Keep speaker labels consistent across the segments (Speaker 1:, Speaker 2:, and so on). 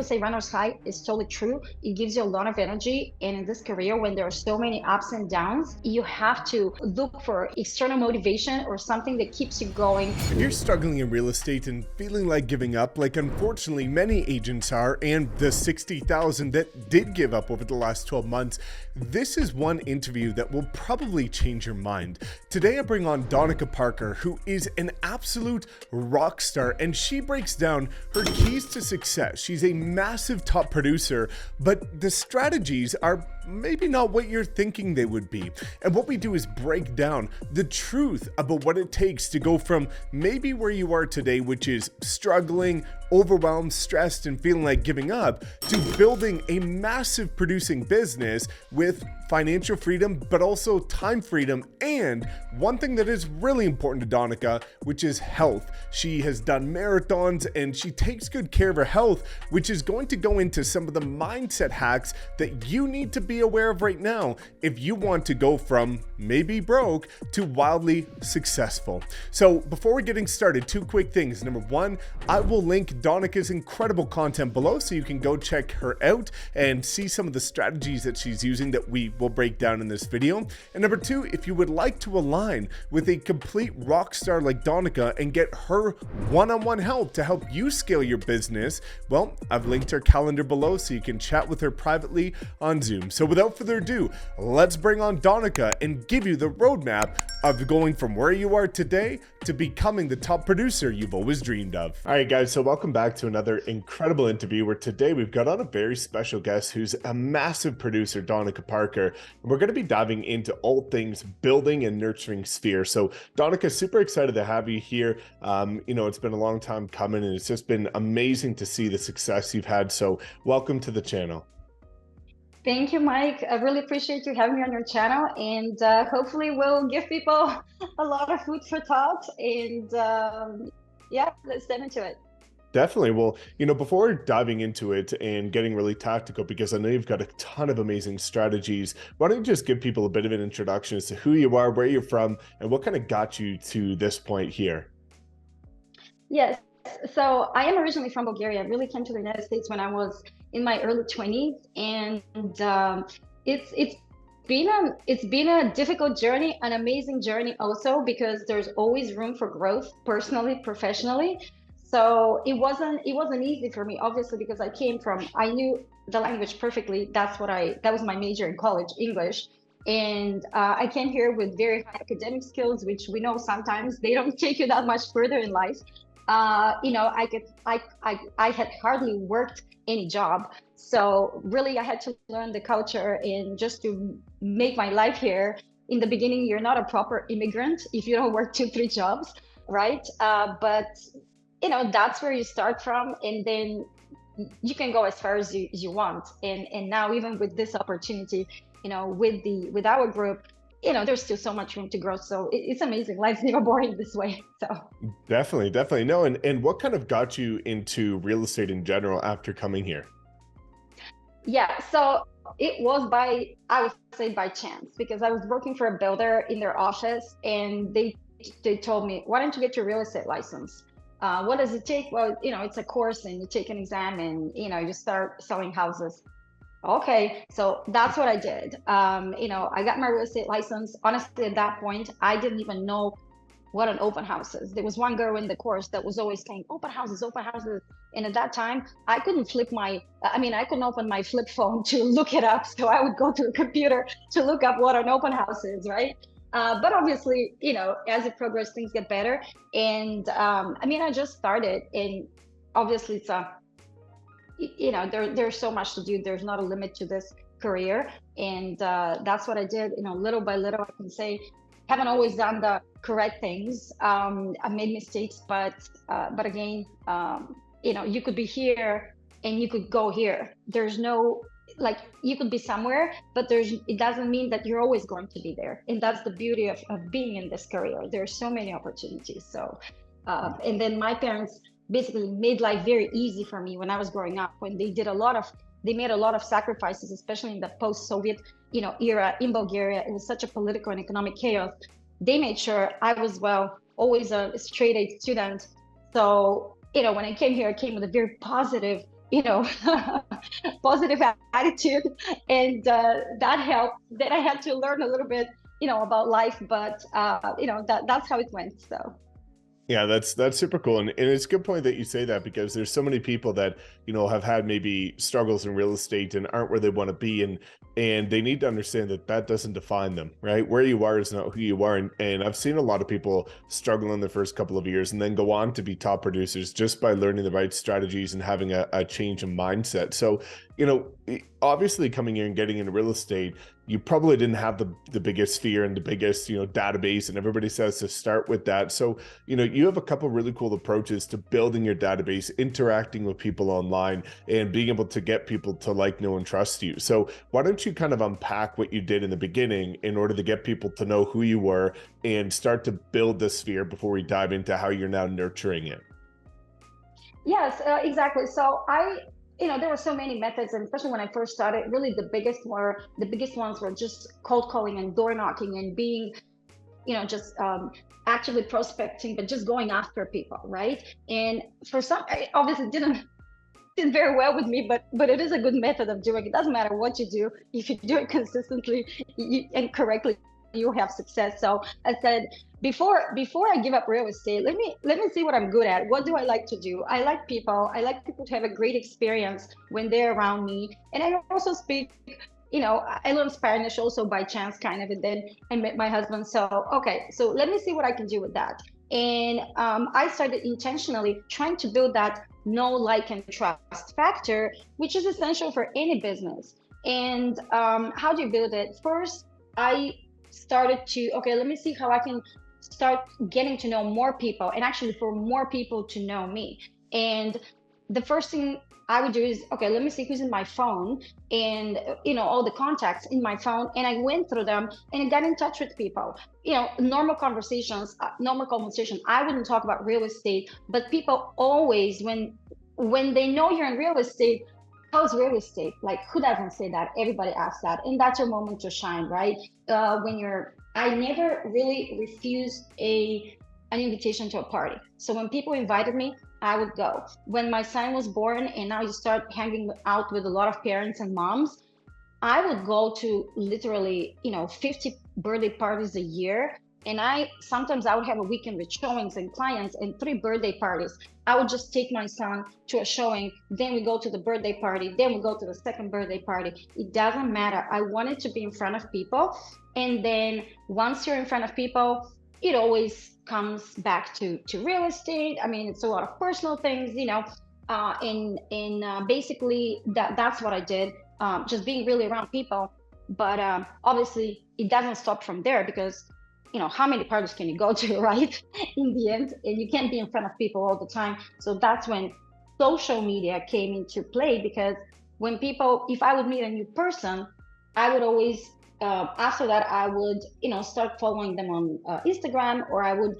Speaker 1: people say runner's high is totally true. It gives you a lot of energy. And in this career, when there are so many ups and downs, you have to look for external motivation or something that keeps you going.
Speaker 2: If you're struggling in real estate and feeling like giving up, like unfortunately many agents are, and the 60,000 that did give up over the last 12 months, this is one interview that will probably change your mind. Today I bring on Donika Parker, who is an absolute rock star, and she breaks down her keys to success. She's a massive top producer, but the strategies are maybe not what you're thinking they would be. And what we do is break down the truth about what it takes to go from maybe where you are today, which is struggling, overwhelmed, stressed, and feeling like giving up, to building a massive producing business with financial freedom, but also time freedom. And one thing that is really important to Donika, which is health. She has done marathons and she takes good care of her health, which is going to go into some of the mindset hacks that you need to be aware of right now if you want to go from maybe broke to wildly successful. So before we're getting started, two quick things. Number one, I will link Donika's incredible content below so you can go check her out and see some of the strategies that she's using that we will break down in this video. And number two, if you would like to align with a complete rock star like Donika and get her one-on-one help to help you scale your business, well, I've linked her calendar below so you can chat with her privately on Zoom. So without further ado, let's bring on Donika and give you the roadmap of going from where you are today to becoming the top producer you've always dreamed of. All right, guys, so welcome back to another incredible interview where today we've got on a very special guest who's a massive producer, Donika Parker, and we're going to be diving into all things building and nurturing sphere. So Donika, super excited to have you here. It's been a long time coming and it's just been amazing to see the success you've had. So welcome to the channel.
Speaker 1: Thank you, Mike. I really appreciate you having me on your channel, and hopefully we'll give people a lot of food for thought. And yeah, let's dive into it.
Speaker 2: Definitely. Well, before diving into it and getting really tactical, because I know you've got a ton of amazing strategies, why don't you just give people a bit of an introduction as to who you are, where you're from, and what kind of got you to this point here?
Speaker 1: Yes. So I am originally from Bulgaria. I really came to the United States when I was in my early 20s, and it's been a difficult journey, an amazing journey also, because there's always room for growth personally, professionally. So it wasn't easy for me, obviously, because I knew the language perfectly. That was my major in college, English. And I came here with very high academic skills, which we know sometimes they don't take you that much further in life. I had hardly worked any job. So really I had to learn the culture and just to make my life here. In the beginning, you're not a proper immigrant if you don't work 2-3 jobs, right? But that's where you start from, and then you can go as far as you want. And now, even with this opportunity, with our group, there's still so much room to grow. So it's amazing. Life's never boring this way. So
Speaker 2: definitely. No. And what kind of got you into real estate in general after coming here?
Speaker 1: Yeah, so it was I would say by chance, because I was working for a builder in their office, and they told me, why don't you get your real estate license? What does it take? Well, it's a course, and you take an exam, and you start selling houses. Okay, so that's what I did. I got my real estate license. Honestly, at that point, I didn't even know what an open house is. There was one girl in the course that was always saying open houses. And at that time, I couldn't open my flip phone to look it up. So I would go to a computer to look up what an open house is, right? But obviously, as it progressed, things get better. And I just started, and obviously there's so much to do. There's not a limit to this career. And that's what I did, little by little. I can say, haven't always done the correct things. I made mistakes, but again, you could be here and you could go here. There's no, you could be somewhere, but it doesn't mean that you're always going to be there. And that's the beauty of being in this career. There's so many opportunities. So, and then my parents basically made life very easy for me when I was growing up, when they made a lot of sacrifices, especially in the post-Soviet, era in Bulgaria. It was such a political and economic chaos. They made sure I was, always a straight A student. So, when I came here, I came with a very positive, positive attitude, and that helped. Then I had to learn a little bit, about life, but that's how it went. So.
Speaker 2: Yeah, that's super cool. And it's a good point that you say that, because there's so many people that, have had maybe struggles in real estate and aren't where they want to be. And they need to understand that that doesn't define them, right? Where you are is not who you are. And I've seen a lot of people struggle in the first couple of years and then go on to be top producers just by learning the right strategies and having a change in mindset. So, obviously coming here and getting into real estate, you probably didn't have the biggest sphere and the biggest, database, and everybody says to start with that. So, you have a couple of really cool approaches to building your database, interacting with people online, and being able to get people to like, know, and trust you. So why don't you kind of unpack what you did in the beginning in order to get people to know who you were and start to build the sphere before we dive into how you're now nurturing it?
Speaker 1: Yes, exactly. So there were so many methods, and especially when I first started, really the biggest ones were just cold calling and door knocking and being, just actively prospecting, but just going after people, right? And for some, I obviously didn't very well with me, but it is a good method of doing it. It doesn't matter what you do, if you do it consistently and correctly, you have success. So I said, before I give up real estate, let me see what I'm good at. What do I like to do? I like people. I like people to have a great experience when they're around me. And I also speak, I learned Spanish also by chance, kind of, and then I met my husband. So okay, so let me see what I can do with that. And I started intentionally trying to build that know, like, and trust factor, which is essential for any business. And how do you build it? First, I started to, okay, let me see how I can start getting to know more people, and actually for more people to know me. And the first thing I would do is, okay, let me see who's in my phone, and all the contacts in my phone, and I went through them and got in touch with people. Normal conversation. I wouldn't talk about real estate, but people always, when they know you're in real estate, how's real estate? Like, who doesn't say that? Everybody asks that, and that's your moment to shine, right? I never really refused an invitation to a party. So when people invited me, I would go. When my son was born, and now you start hanging out with a lot of parents and moms, I would go to literally, 50 birthday parties a year. And sometimes I would have a weekend with showings and clients and 3 birthday parties. I would just take my son to a showing, then we go to the birthday party, then we go to the second birthday party. It doesn't matter. I wanted to be in front of people. And then once you're in front of people, it always comes back to real estate. I mean, it's a lot of personal things, and basically that's what I did, just being really around people. But obviously it doesn't stop from there, because how many parties can you go to, right? In the end, and you can't be in front of people all the time. So that's when social media came into play, because if I would meet a new person, I would always, after that, I would, start following them on Instagram, or I would,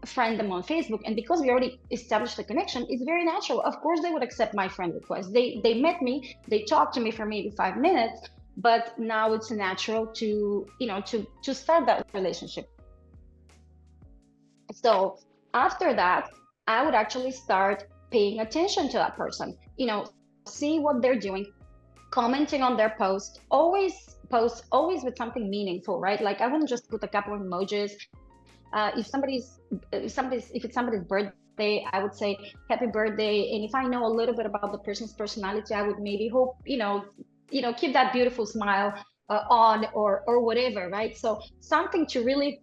Speaker 1: friend them on Facebook. And because we already established a connection, it's very natural. Of course, they would accept my friend request. They met me, they talked to me for maybe 5 minutes, but now it's natural to, to start that relationship. So after that, I would actually start paying attention to that person, see what they're doing, commenting on their post, always with something meaningful, right? Like, I wouldn't just put a couple of emojis. If it's somebody's birthday, I would say happy birthday. And if I know a little bit about the person's personality, I would maybe hope, keep that beautiful smile on, or whatever, right? So something to really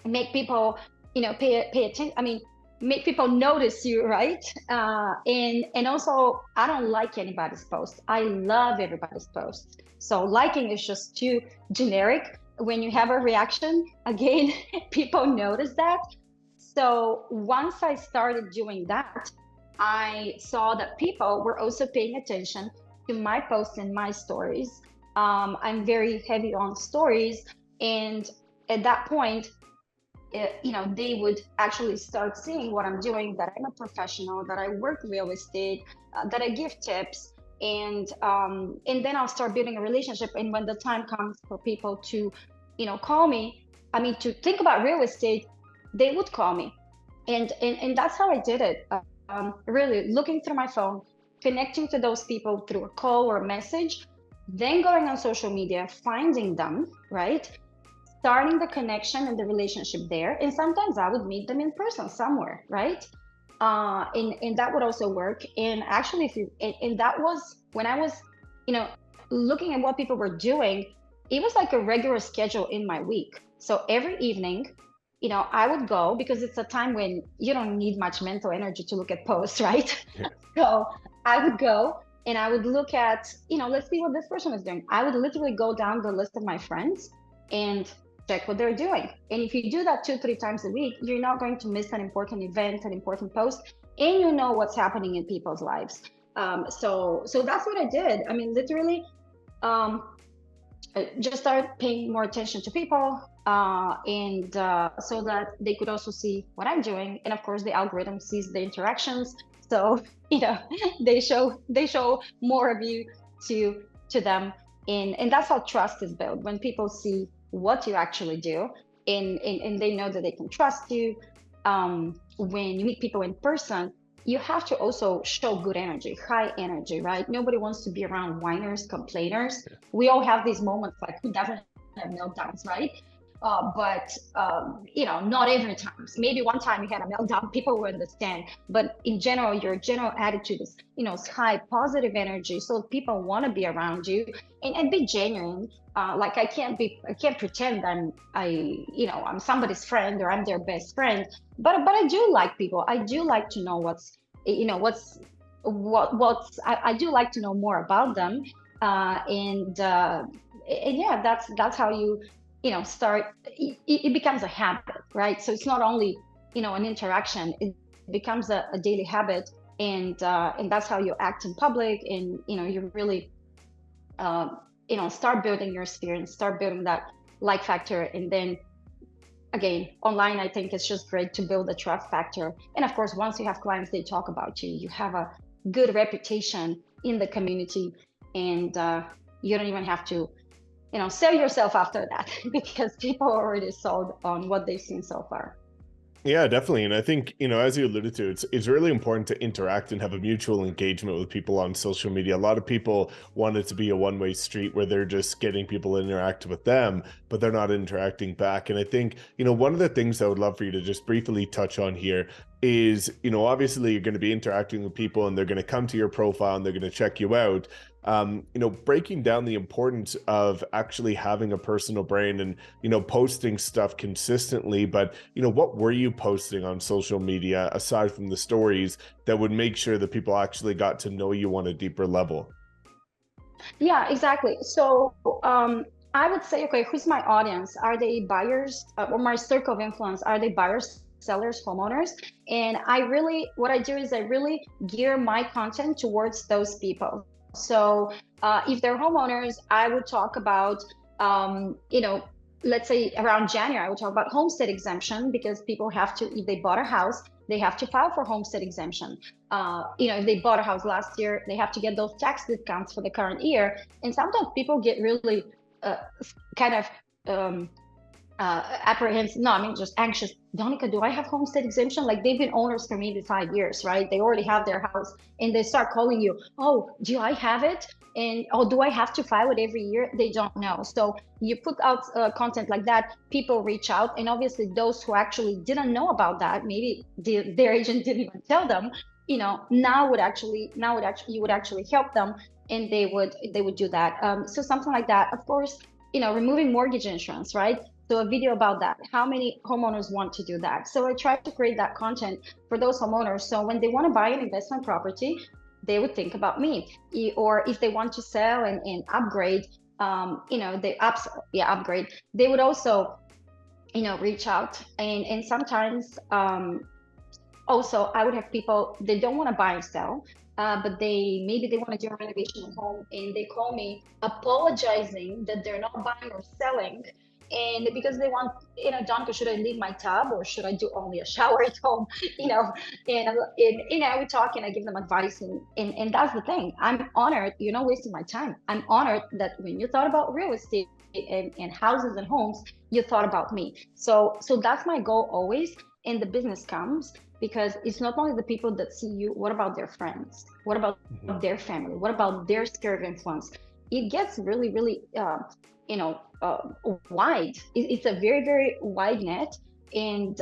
Speaker 1: make people, pay attention. I mean, make people notice you, right? And also, I don't like anybody's post. I love everybody's posts. So liking is just too generic. When you have a reaction, again, people notice that. So once I started doing that, I saw that people were also paying attention to my posts and my stories. I'm very heavy on stories, and at that point, they would actually start seeing what I'm doing, that I'm a professional, that I work real estate, that I give tips, and then I'll start building a relationship. And when the time comes for people to, call me, to think about real estate, they would call me, and that's how I did it. Really looking through my phone, connecting to those people through a call or a message, then going on social media, finding them, right? Starting the connection and the relationship there. And sometimes I would meet them in person somewhere, right? And that would also work. And actually, and that was when I was, looking at what people were doing, it was like a regular schedule in my week. So every evening, I would go, because it's a time when you don't need much mental energy to look at posts, right?
Speaker 2: Yeah.
Speaker 1: So I would go and I would look at, let's see what this person is doing. I would literally go down the list of my friends and check what they're doing. And if you do that 2-3 times a week, you're not going to miss an important event, an important post, and you know what's happening in people's lives. So that's what I did. I mean, literally, just start paying more attention to people, and so that they could also see what I'm doing. And of course, the algorithm sees the interactions, so they show more of you to them, and that's how trust is built, when people see what you actually do, and they know that they can trust you. When you meet people in person, you have to also show good energy, high energy, right? Nobody wants to be around whiners, complainers. We all have these moments, like, who doesn't have meltdowns, right? But not every time. Maybe one time you had a meltdown, people will understand. But in general, your general attitude is, high positive energy, so people want to be around you, and be genuine. Like, I can't pretend I'm somebody's friend, or I'm their best friend. But I do like people. I do like to know I do like to know more about them. And yeah, that's how you start. It becomes a habit, right? So it's not only an interaction, it becomes a daily habit. And that's how you act in public, and you really start building your experience, start building that like factor. And then again, online, I think it's just great to build a trust factor. And of course, once you have clients, they talk about you, you have a good reputation in the community, and you don't even have to sell yourself after that, because people are already sold on what they've seen so far.
Speaker 2: Yeah, definitely. And I think, as you alluded to, it's really important to interact and have a mutual engagement with people on social media. A lot of people want it to be a one-way street where they're just getting people to interact with them, but they're not interacting back. And I think, one of the things I would love for you to just briefly touch on here is, obviously you're going to be interacting with people, and they're going to come to your profile and they're going to check you out. Breaking down the importance of actually having a personal brand and, posting stuff consistently. But, what were you posting on social media aside from the stories that would make sure that people actually got to know you on a deeper level?
Speaker 1: Yeah, exactly. So I would say, okay, who's my audience? Are they buyers, or my circle of influence? Are they buyers, sellers, homeowners? And what I do is I really gear my content towards those people. So if they're homeowners, I would talk about, let's say around January, I would talk about homestead exemption, because people have to, if they bought a house, they have to file for homestead exemption. If they bought a house last year, they have to get those tax discounts for the current year. And sometimes people get really kind of apprehensive, just anxious. Donika, do I have homestead exemption? Like, they've been owners for maybe 5 years, right? They already have their house, and they start calling you, oh, do I have it? And, oh, do I have to file it every year? They don't know. So you put out content like that, people reach out. And obviously those who actually didn't know about that, maybe their agent didn't even tell them, now you would actually help them, and they would do that. So something like that. Of course, removing mortgage insurance, right? So a video about that. How many homeowners want to do that? So I try to create that content for those homeowners. So when they want to buy an investment property, they would think about me. Or if they want to sell and upgrade, upgrade, they would also, reach out. And sometimes also I would have people, they don't want to buy and sell, but maybe they want to do a renovation at home, and they call me apologizing that they're not buying or selling. And because they want, Donika, should I leave my tub, or should I do only a shower at home? And we talk, and I give them advice, and that's the thing. I'm honored, you're not wasting my time. I'm honored that when you thought about real estate and houses and homes, you thought about me. So that's my goal always. And the business comes. because it's not only the people that see you, what about their friends? What about their family? What about their sphere of influence? It gets really, really, wide. It's a very, very wide net. And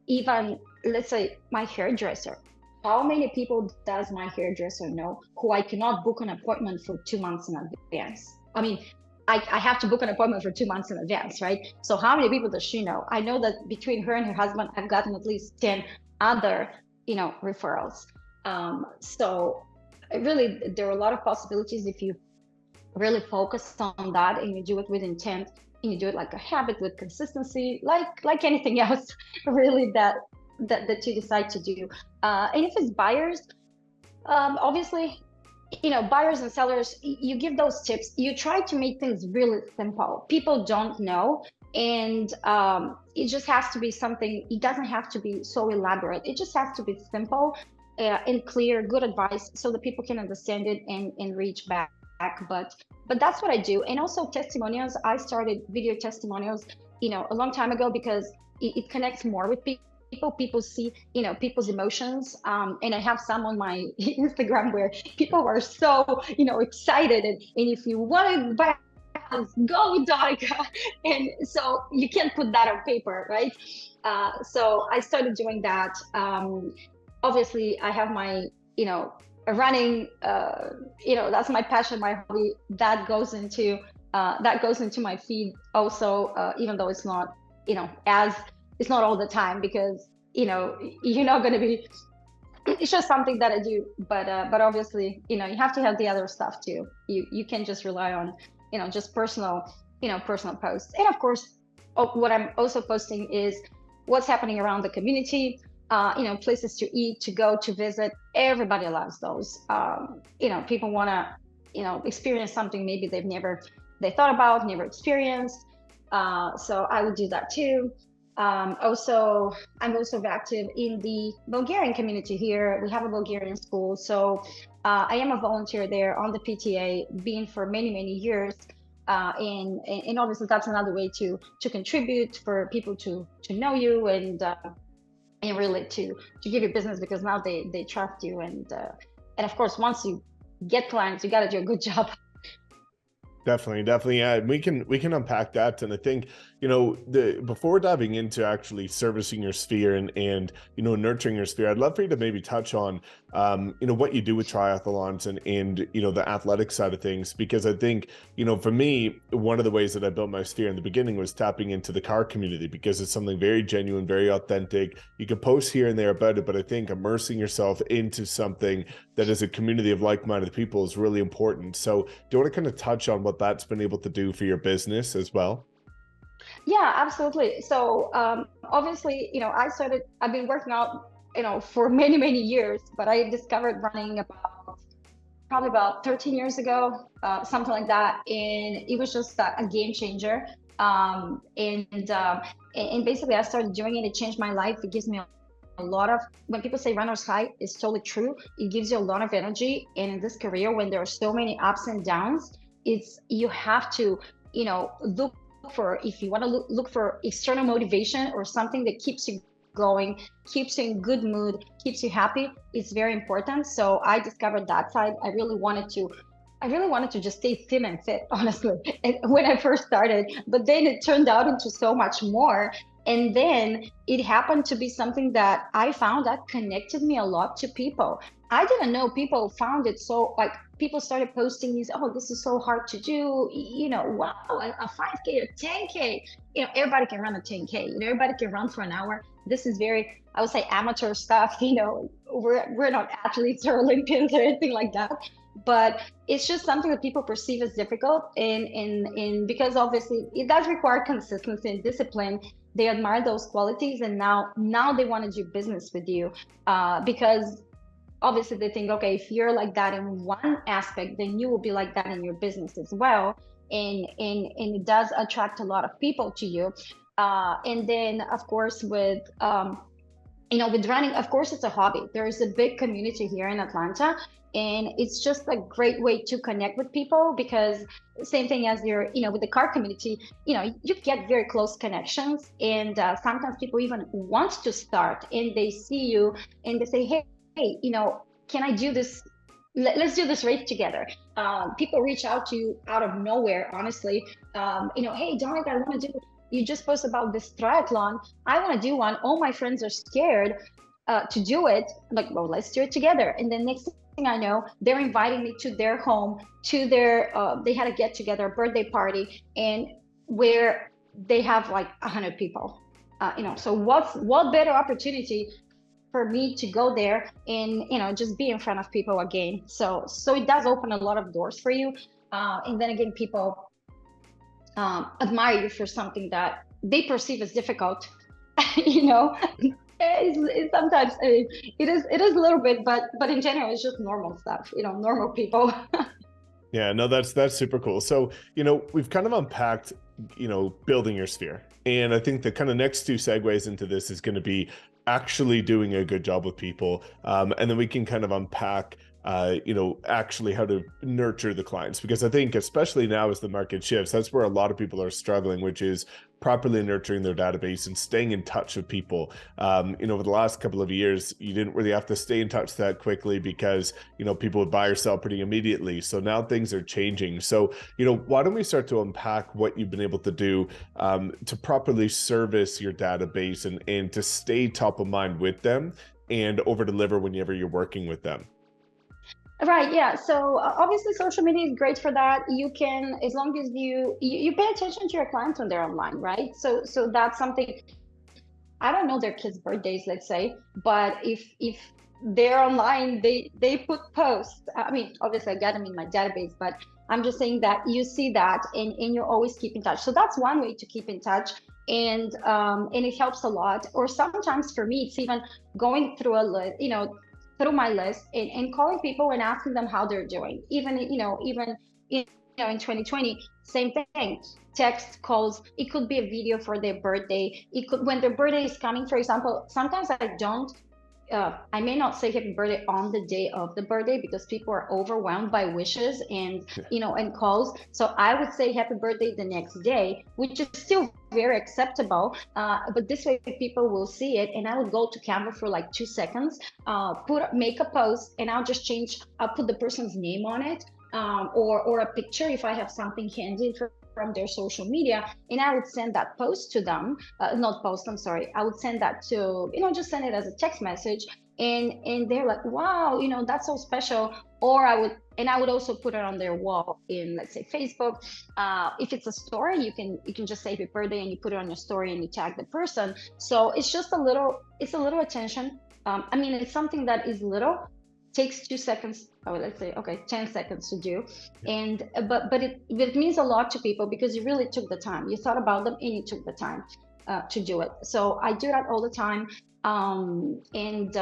Speaker 1: even, let's say, my hairdresser. How many people does my hairdresser know who I cannot book an appointment for 2 months in advance? I mean, I have to book an appointment for 2 months in advance, right? So how many people does she know? I know that between her and her husband, I've gotten at least 10 other, referrals. So really, there are a lot of possibilities if you really focus on that and you do it with intent and you do it like a habit with consistency, like anything else, really that you decide to do. And if it's buyers, obviously, buyers and sellers, you give those tips. You try to make things really simple. People don't know, and it just has to be something. It doesn't have to be so elaborate. It just has to be simple and clear, good advice, so that people can understand it and reach back. But that's what I do. And also testimonials. I started video testimonials, a long time ago, because it connects more with people. People see, people's emotions. And I have some on my Instagram where people are so, excited. And if you want to buy a house, go with Donika. And so you can't put that on paper, right? So I started doing that. Obviously, I have my, running, that's my passion, my hobby. That goes into my feed also, even though it's not, it's not all the time, because you're not going to be, it's just something that I do, but obviously, you have to have the other stuff too. You can't just rely on, just personal posts. And of course, what I'm also posting is what's happening around the community, places to eat, to go, to visit. Everybody loves those. People want to, experience something maybe they thought about, never experienced. So I would do that too. I'm also active in the Bulgarian community here. We have a Bulgarian school, so I am a volunteer there on the PTA, been for many, many years. And obviously that's another way to contribute, for people to know you and really to give you business, because now they trust you. And of course, once you get clients, you got to do a good job.
Speaker 2: Definitely. Yeah, we can unpack that. And I think, before diving into actually servicing your sphere and nurturing your sphere, I'd love for you to maybe touch on, what you do with triathlons and the athletic side of things. Because I think, for me, one of the ways that I built my sphere in the beginning was tapping into the car community, because it's something very genuine, very authentic. You can post here and there about it, but I think immersing yourself into something that is a community of like-minded people is really important. So do you want to kind of touch on what that's been able to do for your business as well?
Speaker 1: Yeah, absolutely. So obviously, I've been working out, for many, many years, but I discovered running probably about 13 years ago, something like that. And it was just a game changer. And basically I started doing it. It changed my life. It gives me a lot of, when people say runner's high, it's totally true. It gives you a lot of energy. And in this career, when there are so many ups and downs, you have to, look for, if you want to look for external motivation or something that keeps you going, keeps you in good mood, keeps you happy. It's very important. So I discovered that side. I really wanted to just stay thin and fit, honestly, and when I first started. But then it turned out into so much more. And then it happened to be something that I found that connected me a lot to people. I didn't know people found it so, like, people started posting these, oh, this is so hard to do, wow, a 5K or 10K, everybody can run a 10K, everybody can run for an hour. This is very, I would say, amateur stuff. We're not athletes or Olympians or anything like that, but it's just something that people perceive as difficult. And because obviously it does require consistency and discipline. They admire those qualities, and now they want to do business with you, because obviously they think, okay, if you're like that in one aspect, then you will be like that in your business as well. And it does attract a lot of people to you. And then of course with with running, of course, it's a hobby. There is a big community here in Atlanta, and it's just a great way to connect with people, because same thing as with the car community, you get very close connections, and sometimes people even want to start, and they see you and they say, hey, can I do this? Let's do this race together. People reach out to you out of nowhere, honestly. Hey, Donika, I want to do. You just posted about this triathlon. I want to do one. All my friends are scared to do it. I'm like, well, let's do it together. And then next thing I know, they're inviting me to their home, to their. They had a get together, birthday party, and where they have like 100 people. So what better opportunity for me to go there and just be in front of people again. So it does open a lot of doors for you, and then again, people admire you for something that they perceive as difficult. It's sometimes it is a little bit, but in general, it's just normal stuff. Normal people.
Speaker 2: Yeah, no, that's super cool. So, we've kind of unpacked, building your sphere. And I think the kind of next two segues into this is going to be actually doing a good job with people. And then we can kind of unpack, actually how to nurture the clients, because I think especially now as the market shifts, that's where a lot of people are struggling, which is properly nurturing their database and staying in touch with people. Over the last couple of years, you didn't really have to stay in touch that quickly because, people would buy or sell pretty immediately. So now things are changing. So, why don't we start to unpack what you've been able to do to properly service your database and to stay top of mind with them and over deliver whenever you're working with them?
Speaker 1: Right, yeah. So obviously social media is great for that. You can, as long as you pay attention to your clients when they're online, right? So that's something. I don't know their kids' birthdays, let's say, but if they're online, they put posts. I mean, obviously I got them in my database, but I'm just saying that you see that and you always keep in touch. So that's one way to keep in touch. And it helps a lot. Or sometimes for me, it's even going through a list, through my list and calling people and asking them how they're doing. Even in 2020, same thing. Text, calls. It could be a video for their birthday. It could, when their birthday is coming, for example. Sometimes I may not say happy birthday on the day of the birthday because people are overwhelmed by wishes and and calls. So I would say happy birthday the next day, which is still very acceptable. But this way people will see it, and I would go to Canva for like 2 seconds, make a post, and I'll just I'll put the person's name on it, or a picture if I have something handy from their social media, and I would send that post to them. Not post, I'm sorry. I would send that to, just send it as a text message, and they're like, wow, that's so special. Or I would also put it on their wall in, let's say, Facebook. If it's a story, you can just say happy birthday and you put it on your story and you tag the person. So it's just a little attention. I mean, it's something that is little, takes 2 seconds, or let's say, okay, 10 seconds to do. And but it means a lot to people because you really took the time. You thought about them and you took the time to do it. So I do that all the time. And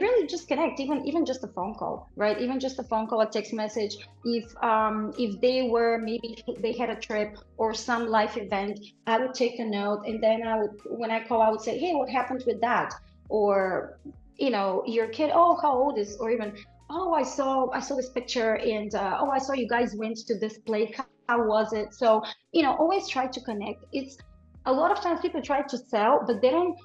Speaker 1: really just connect, even just a phone call, right? Even just a phone call, a text message. If they were, maybe they had a trip or some life event, I would take a note, and then when I call, I would say, hey, what happened with that? Or your kid, oh, how old is, or even, oh, I saw this picture, and oh, I saw you guys went to this place, how was it? So always try to connect. It's a lot of times people try to sell, but they don't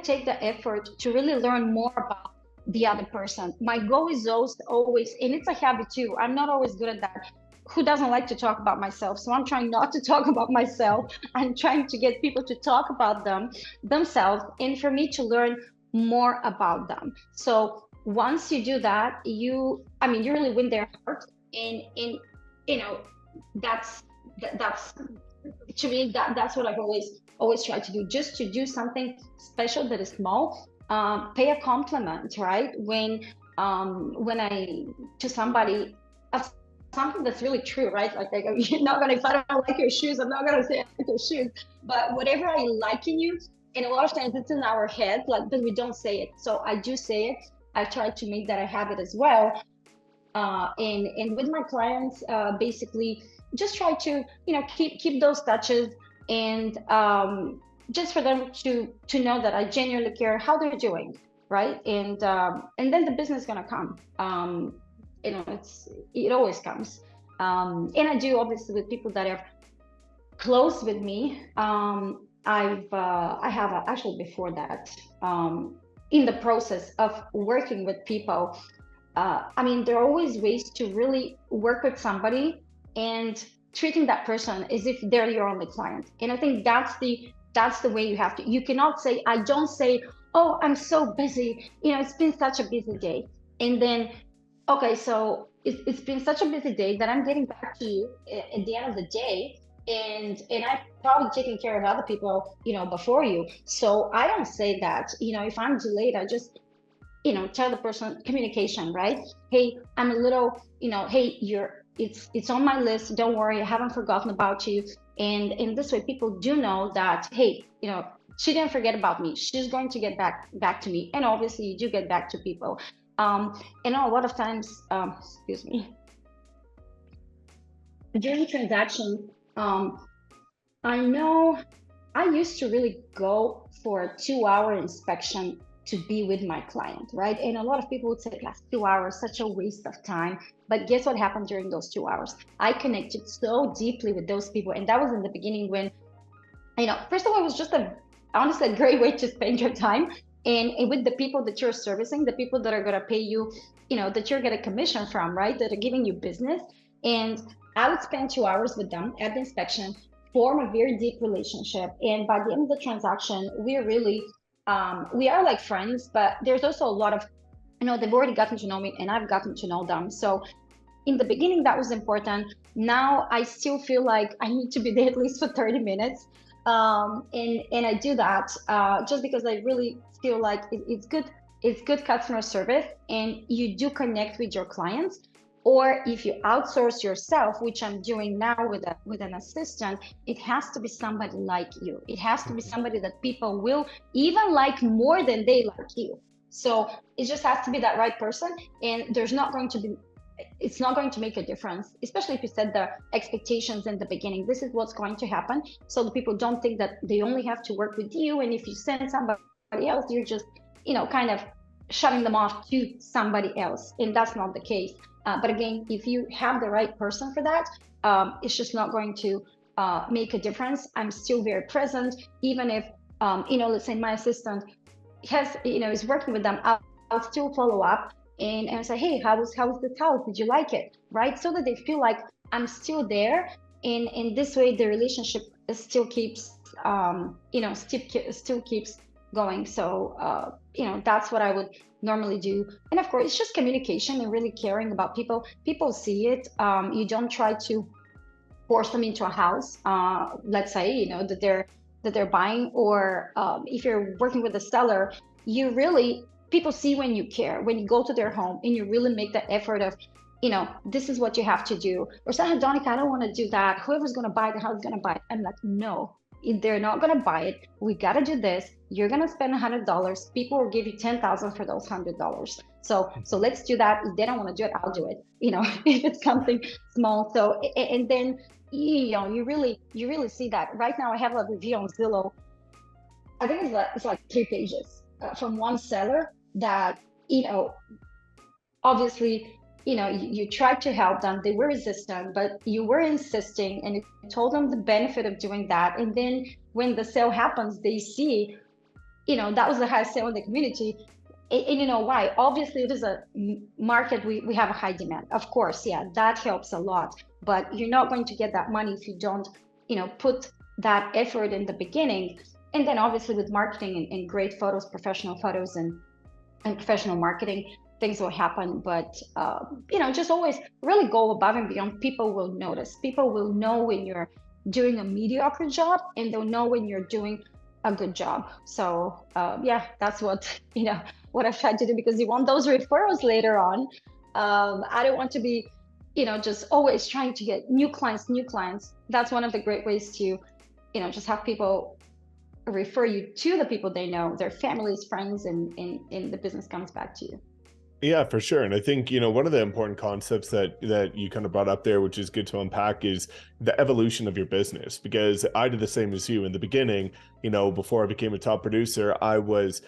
Speaker 1: take the effort to really learn more about the other person. My goal is always, and it's a habit too, I'm not always good at that. Who doesn't like to talk about myself? So I'm trying not to talk about myself. I'm trying to get people to talk about themselves, and for me to learn more about them. So once you do that, you really win their heart, and that's to me, that's what I've always tried to do, just to do something special that is small. Pay a compliment, right? When I, to somebody, something that's really true, right? Like you're not gonna, if I don't like your shoes, I'm not gonna say I like your shoes, but whatever I like in you. And a lot of times it's in our head, but we don't say it. So I do say it. I try to make that a habit as well. And with my clients, basically just try to, keep those touches. And just for them to know that I genuinely care how they're doing, right? And then the business is gonna come. You know, it always comes. And I do obviously with people that are close with me. I have actually before that, in the process of working with people, I mean, there are always ways to really work with somebody and treating that person as if they're your only client. And I think that's the way you have to. You cannot say, I don't say, oh, I'm so busy. You know, it's been such a busy day. And then, okay, so it's been such a busy day that I'm getting back to you at the end of the day. And I probably taking care of other people, you know, before you. So I don't say that, you know, if I'm delayed, I just, you know, tell the person communication, right? Hey, I'm a little, you know, hey, it's on my list. Don't worry, I haven't forgotten about you. And in this way, people do know that, hey, you know, she didn't forget about me. She's going to get back to me. And obviously, you do get back to people. And a lot of times, excuse me, during transaction, I know I used to really go for a 2 hour inspection to be with my client, right? And a lot of people would say, "That's 2 hours, such a waste of time." But guess what happened during those 2 hours? I connected so deeply with those people. And that was in the beginning when, you know, first of all, it was just honestly a great way to spend your time. And with the people that you're servicing, the people that are going to pay you, you know, that you're getting a commission from, right? That are giving you business. And I would spend 2 hours with them at the inspection, form a very deep relationship. And by the end of the transaction, we're really, we are like friends, but there's also a lot of, you know, they've already gotten to know me and I've gotten to know them. So in the beginning, that was important. Now I still feel like I need to be there at least for 30 minutes. And I do that just because I really feel like it's good customer service and you do connect with your clients. Or if you outsource yourself, which I'm doing now with an assistant, it has to be somebody like you. It has to be somebody that people will even like more than they like you. So it just has to be that right person. And there's not going to be it's not going to make a difference, especially if you set the expectations in the beginning. This is what's going to happen. So the people don't think that they only have to work with you. And if you send somebody else, you're just, you know, kind of shutting them off to somebody else. And that's not the case. But again, if you have the right person for that, it's just not going to make a difference. I'm still very present, even if, you know, let's say my assistant has, you know, is working with them. I'll still follow up and say, hey, how was this house? Did you like it? Right? So that they feel like I'm still there. And in this way, the relationship still keeps, you know, still keeps going. So, you know, that's what I would normally do. And of course, it's just communication and really caring about people. People see it. You don't try to force them into a house. Let's say, you know, that they're buying, or if you're working with a seller, you really, people see when you care, when you go to their home and you really make the effort of, you know, this is what you have to do. Or say, Donika, I don't want to do that. Whoever's going to buy the house is going to buy it. I'm like, no, they're not going to buy it. We got to do this. You're going to spend $100. People will give you 10,000 for those $100. So let's do that. If they don't want to do it, I'll do it. You know, if it's something small. So, and then, you know, you really see that. Right now I have a review on Zillow. I think it's like 3 pages from one seller that, you know, obviously, you know, you tried to help them. They were resistant, but you were insisting and you told them the benefit of doing that. And then when the sale happens, they see, you know, that was the highest sale in the community. And you know why? Obviously, it is a market, we have a high demand. Of course, yeah, that helps a lot. But you're not going to get that money if you don't, you know, put that effort in the beginning. And then obviously with marketing and great photos, professional photos and professional marketing, things will happen. But, you know, just always really go above and beyond. People will notice. People will know when you're doing a mediocre job, and they'll know when you're doing a good job. So yeah, that's what, you know, what I've tried to do, because you want those referrals later on. I don't want to be, you know, just always trying to get new clients. That's one of the great ways to, you know, just have people refer you to the people they know, their families, friends, and the business comes back to you.
Speaker 2: Yeah, for sure. And I think, one of the important concepts that you kind of brought up there, which is good to unpack, is the evolution of your business. Because I did the same as you in the beginning, before I became a top producer, I was,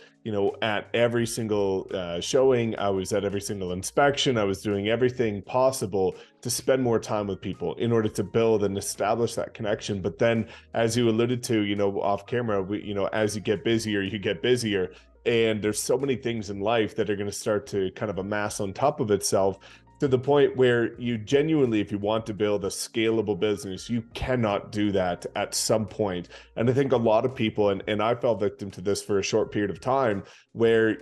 Speaker 2: at every single showing, I was at every single inspection, I was doing everything possible to spend more time with people in order to build and establish that connection. But then, as you alluded to, off camera, as you get busier, you get busier, and there's so many things in life that are going to start to kind of amass on top of itself, to the point where you genuinely, if you want to build a scalable business, you cannot do that at some point. And I think a lot of people, and I fell victim to this for a short period of time, where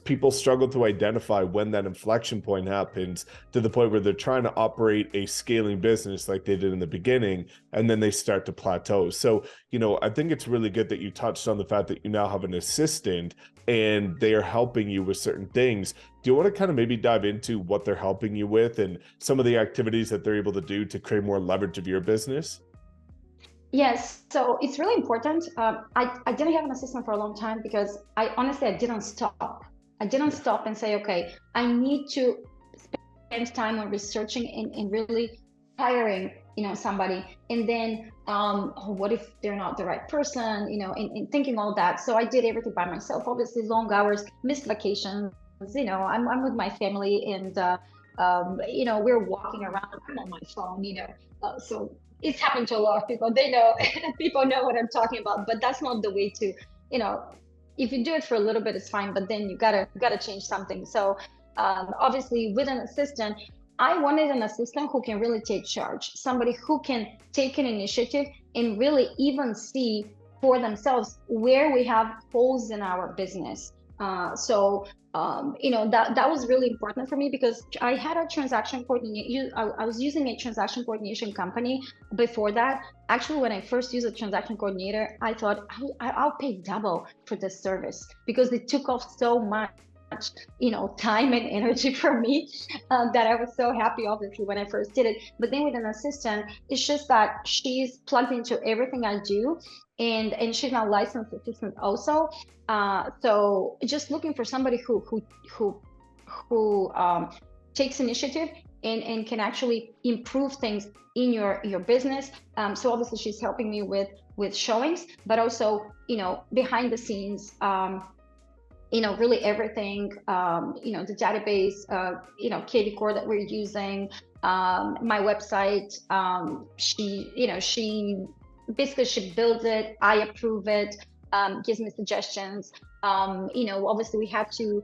Speaker 2: people struggle to identify when that inflection point happens, to the point where they're trying to operate a scaling business like they did in the beginning, and then they start to plateau. So, I think it's really good that you touched on the fact that you now have an assistant and they are helping you with certain things. Do you want to kind of maybe dive into what they're helping you with and some of the activities that they're able to do to create more leverage of your business?
Speaker 1: Yes, so it's really important. I didn't have an assistant for a long time because I didn't stop. I didn't
Speaker 2: Yeah.
Speaker 1: stop and say, okay, I need to spend time on researching and really hiring, somebody. And then, oh, what if they're not the right person, and thinking all that. So I did everything by myself, obviously long hours, missed vacations, I'm with my family and, we're walking around, I'm on my phone, so it's happened to a lot of people. They know, people know what I'm talking about, but that's not the way to, you know, if you do it for a little bit, it's fine, but then you gotta change something. So obviously with an assistant, I wanted an assistant who can really take charge, somebody who can take an initiative and really even see for themselves where we have holes in our business. That was really important for me because I had a transaction coordination. I was using a transaction coordination company before that. Actually, when I first used a transaction coordinator, I thought I'll pay double for this service because it took off so much, time and energy for me, that I was so happy, obviously, when I first did it. But then with an assistant, it's just that she's plugged into everything I do, and she's now licensed assistant also. So just looking for somebody who takes initiative and can actually improve things in your business. So obviously she's helping me with showings, but also behind the scenes. Really everything, the database, KV Core that we're using, my website, she basically, she builds it, I approve it, gives me suggestions. Obviously we have to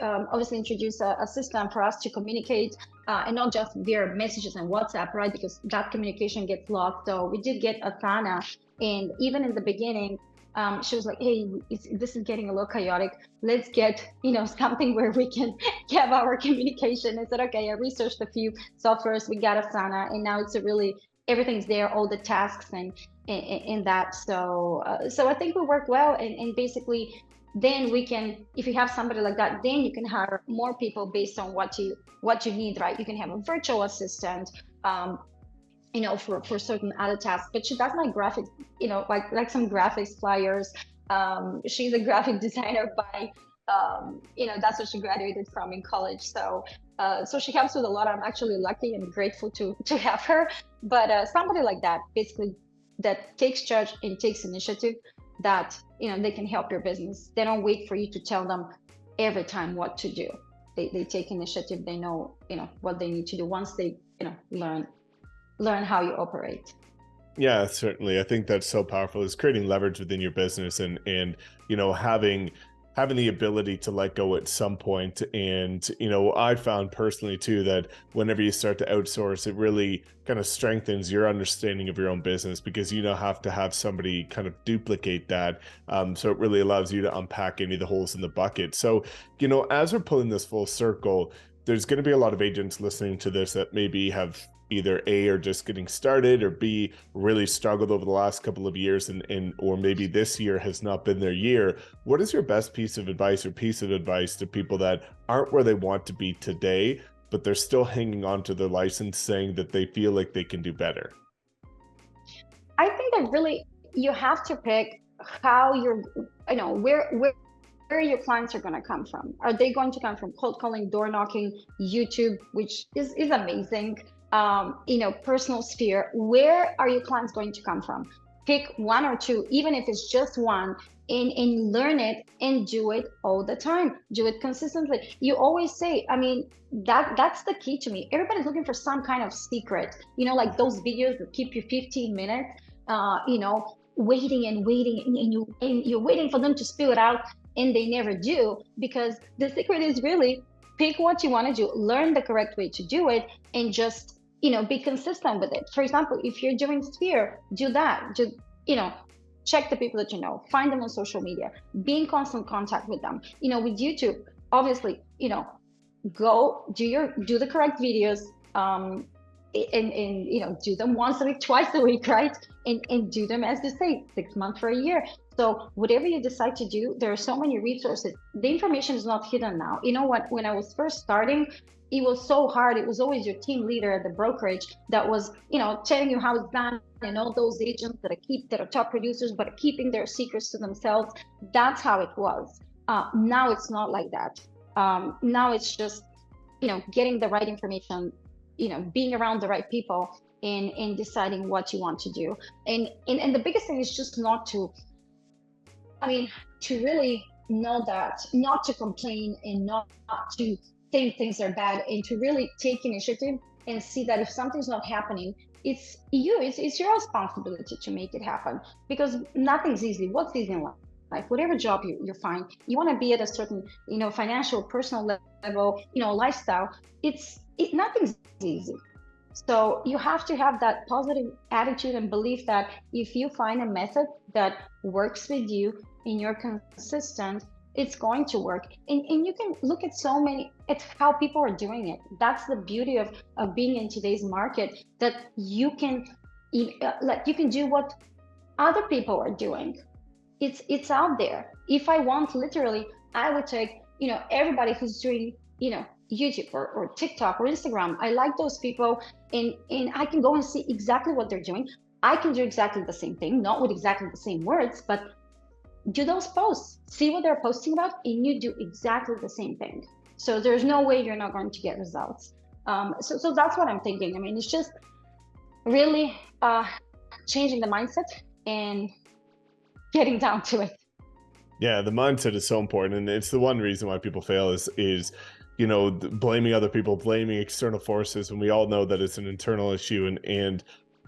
Speaker 1: obviously introduce a system for us to communicate, and not just via messages and WhatsApp, right? Because that communication gets lost. So we did get Asana, and even in the beginning, she was like, hey, this is getting a little chaotic. Let's get, something where we can have our communication. I said, okay, I researched a few softwares. We got Asana, and now it's everything's there, all the tasks and that. So I think we work well, and basically, then we can, if you have somebody like that, then you can hire more people based on what you need, right? You can have a virtual assistant, for certain other tasks. But she does my graphics, like some graphics flyers. She's a graphic designer by, that's what she graduated from in college. So she helps with a lot. I'm actually lucky and grateful to have her. But somebody like that, basically, that takes charge and takes initiative, that they can help your business. They don't wait for you to tell them every time what to do. They take initiative. They know what they need to do once they learn how you operate.
Speaker 2: Yeah, certainly. I think that's so powerful, is creating leverage within your business, and having the ability to let go at some point. And I found personally too that whenever you start to outsource, it really kind of strengthens your understanding of your own business, because have to have somebody kind of duplicate that. So it really allows you to unpack any of the holes in the bucket. So as we're pulling this full circle, there's going to be a lot of agents listening to this that maybe have either A, are just getting started, or B, really struggled over the last couple of years, and or maybe this year has not been their year. What is your best piece of advice to people that aren't where they want to be today, but they're still hanging on to their license, saying that they feel like they can do better?
Speaker 1: I think that really you have to pick how you're, where are your clients are going to come from? Are they going to come from cold calling, door knocking, YouTube, which is amazing, personal sphere? Where are your clients going to come from? Pick one or two, even if it's just one, and learn it and do it all the time. Do it consistently. You always say, I mean, that's the key to me. Everybody's looking for some kind of secret, like those videos that keep you 15 minutes, waiting and waiting, and you're waiting for them to spill it out, and they never do, because the secret is really pick what you want to do, learn the correct way to do it, and just be consistent with it. For example, if you're doing Sphere, do that. Just check the people that find them on social media, be in constant contact with them. With YouTube, obviously, go do the correct videos, and do them once a week, twice a week, right? And do them, as they say, 6 months for a year. So whatever you decide to do, there are so many resources. The information is not hidden now. You know what? When I was first starting, it was so hard. It was always your team leader at the brokerage that was, telling you how it's done, and all those agents that are top producers but are keeping their secrets to themselves. That's how it was. Now it's not like that. Now it's just, getting the right information, being around the right people, and deciding what you want to do. And the biggest thing is just not to, to really know that, not to complain and not to think things are bad, and to really take initiative and see that if something's not happening, it's your responsibility to make it happen, because nothing's easy. What's easy in life? Whatever job you find, you want to be at a certain, financial, personal level, lifestyle. Nothing's easy. So you have to have that positive attitude and belief that if you find a method that works with you and you're consistent, it's going to work. And you can look at at how people are doing it. That's the beauty of being in today's market, that you can do what other people are doing. It's out there. If I want, literally, I would take, everybody who's doing, YouTube or TikTok or Instagram. I like those people, and I can go and see exactly what they're doing. I can do exactly the same thing, not with exactly the same words, but do those posts, see what they're posting about, and you do exactly the same thing. So there's no way you're not going to get results. So that's what I'm thinking. It's just really changing the mindset and getting down to it.
Speaker 2: Yeah, the mindset is so important, and it's the one reason why people fail is blaming other people, blaming external forces, and we all know that it's an internal issue. And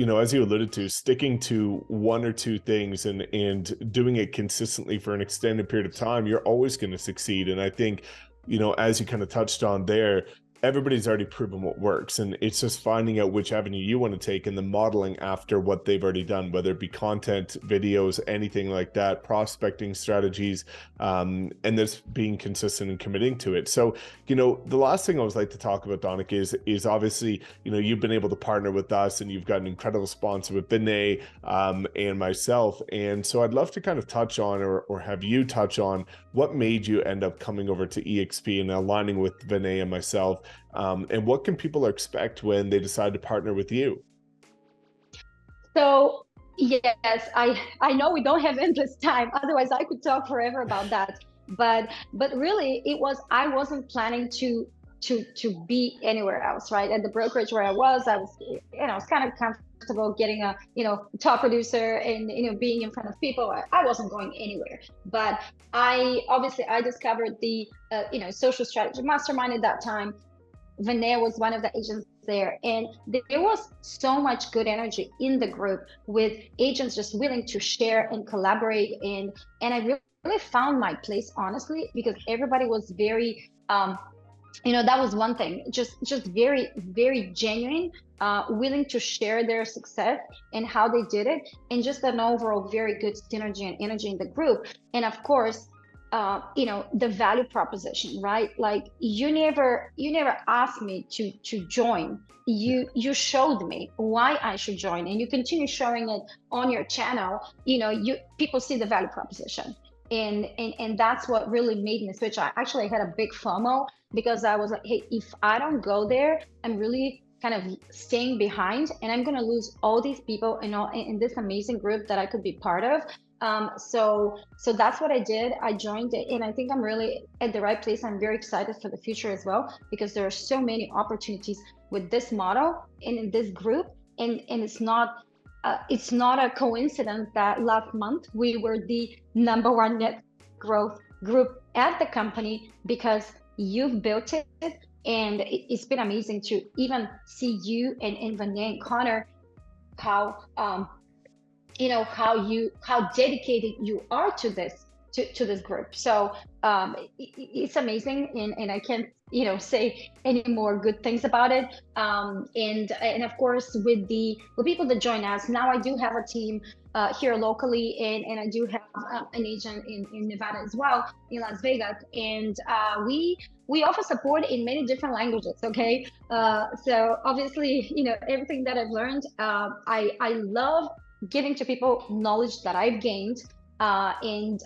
Speaker 2: as you alluded to, sticking to one or two things and doing it consistently for an extended period of time, you're always going to succeed. And I think, as you kind of touched on there, everybody's already proven what works, and it's just finding out which avenue you want to take and then modeling after what they've already done, whether it be content, videos, anything like that, prospecting strategies, and just being consistent and committing to it. So, the last thing I always like to talk about, Donika, is obviously, you've been able to partner with us, and you've got an incredible sponsor with Vinay and myself. And so I'd love to kind of touch on, or have you touch on, what made you end up coming over to EXP and aligning with Vinay and myself. And what can people expect when they decide to partner with you?
Speaker 1: So yes, I know we don't have endless time. Otherwise, I could talk forever about that. But really, I wasn't planning to be anywhere else, right? At the brokerage where I was kind of comfortable getting a top producer and being in front of people. I wasn't going anywhere. But I discovered the social strategy mastermind at that time. Vinay was one of the agents there, and there was so much good energy in the group, with agents just willing to share and collaborate, and I really found my place, honestly, because everybody was very that was one thing, just very, very genuine, willing to share their success and how they did it, and just an overall very good synergy and energy in the group. And of course, the value proposition, right? Like you never asked me to join. You showed me why I should join, and you continue showing it on your channel. People see the value proposition, and that's what really made me switch. I actually had a big FOMO, because I was like, hey, if I don't go there, I'm really kind of staying behind, and I'm going to lose all these people in this amazing group that I could be part of. So that's what I did. I joined it, and I think I'm really at the right place. I'm very excited for the future as well, because there are so many opportunities with this model and in this group. And it's not a coincidence that last month we were the #1 net growth group at the company, because you've built it, and it's been amazing to even see you and Vanya and Connor, how how dedicated you are to this group. So it's amazing, and I can't say any more good things about it. And of course, with people that join us now, I do have a team here locally, and I do have an agent in Nevada as well, in Las Vegas, and we offer support in many different languages. Okay, so obviously, everything that I've learned, I love giving to people knowledge that I've gained, and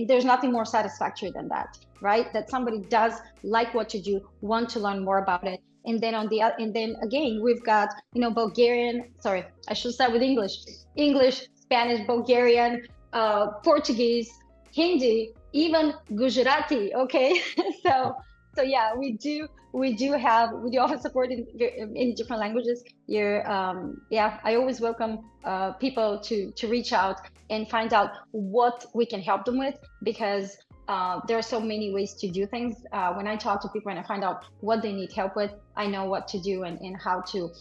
Speaker 1: there's nothing more satisfactory than that, right? That somebody does like what you do, want to learn more about it. And then and then again, we've got Bulgarian. Sorry, I should start with English, Spanish, Bulgarian, Portuguese, Hindi, even Gujarati. Okay, so yeah, we do offer support in different languages. I always welcome people to reach out and find out what we can help them with, because there are so many ways to do things. When I talk to people and I find out what they need help with, I know what to do, and how to,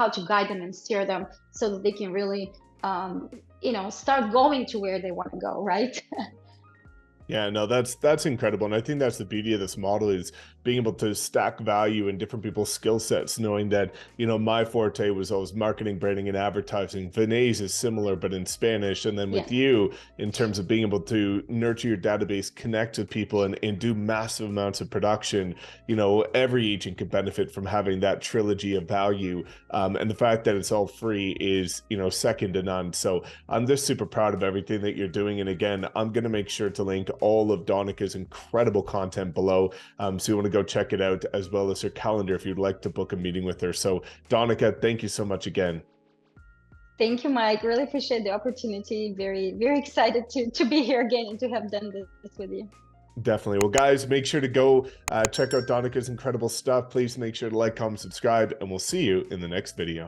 Speaker 1: how to guide them and steer them, so that they can really, start going to where they want to go, right?
Speaker 2: Yeah, no, that's incredible. And I think that's the beauty of this model, is being able to stack value in different people's skill sets, knowing that, my forte was always marketing, branding, and advertising. Vinay's is similar, but in Spanish. And then with you, in terms of being able to nurture your database, connect with people, and do massive amounts of production, every agent can benefit from having that trilogy of value. And the fact that it's all free is, second to none. So I'm just super proud of everything that you're doing. And again, I'm going to make sure to link all of Donika's incredible content below. So you want to go check it out, as well as her calendar if you'd like to book a meeting with her. So Donika, thank you so much again.
Speaker 1: Thank you, Mike. Really appreciate the opportunity. Very, very excited to be here again and to have done this with you.
Speaker 2: Definitely. Well, guys, make sure to go check out Donika's incredible stuff. Please make sure to like, comment, subscribe, and we'll see you in the next video.